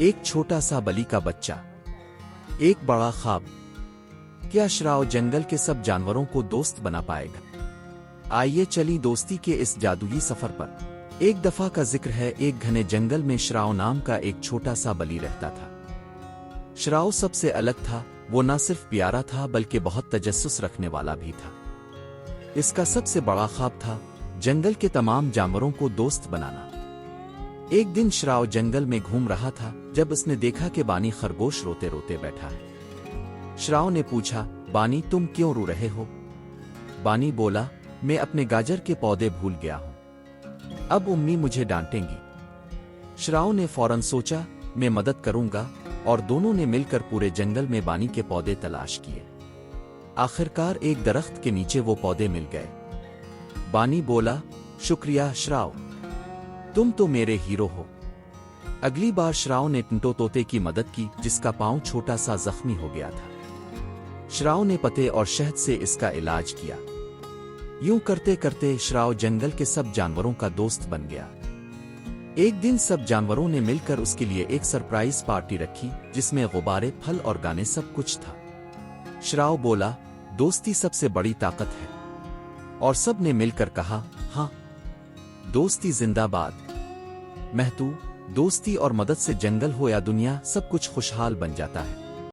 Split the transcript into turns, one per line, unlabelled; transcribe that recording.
एक छोटा सा बलि का बच्चा, एक बड़ा ख्वाब। क्या श्राव जंगल के सब जानवरों को दोस्त बना पाएगा? आइए चली दोस्ती के इस जादुई सफर पर। एक दफा का जिक्र है, एक घने जंगल में श्राव नाम का एक छोटा सा बलि रहता था। श्राव सबसे अलग था। वो न सिर्फ प्यारा था बल्कि बहुत तजस्सुस रखने वाला भी था। इसका सबसे बड़ा ख्वाब था जंगल के तमाम जानवरों को दोस्त बनाना। एक दिन श्राव जंगल में घूम रहा था जब उसने देखा कि बानी खरगोश रोते रोते बैठा है। श्राव ने पूछा, बानी तुम क्यों रो रहे हो? बानी बोला, मैं अपने गाजर के पौधे भूल गया हूं, अब उम्मी मुझे डांटेंगी। श्राव ने फौरन सोचा, मैं मदद करूंगा, और दोनों ने मिलकर पूरे जंगल में बानी के पौधे तलाश किए। आखिरकार एक दरख्त के नीचे वो पौधे मिल गए। बानी बोला, शुक्रिया श्राव, तुम तो मेरे हीरो हो। अगली बार श्राव ने टंटो तोते की मदद की जिसका पांव छोटा सा जख्मी हो गया था। श्राव ने पत्ते और शहद से इसका इलाज किया। यूं करते करते श्राव जंगल के सब जानवरों का दोस्त बन गया। एक दिन सब जानवरों ने मिलकर उसके लिए एक सरप्राइज पार्टी रखी जिसमें गुब्बारे, फल और गाने सब कुछ था। श्राव बोला, दोस्ती सबसे बड़ी ताकत है। और सब ने मिलकर कहा, हाँ, दोस्ती जिंदाबाद। महतू, दोस्ती और मदद से जंगल हो या दुनिया, सब कुछ खुशहाल बन जाता है।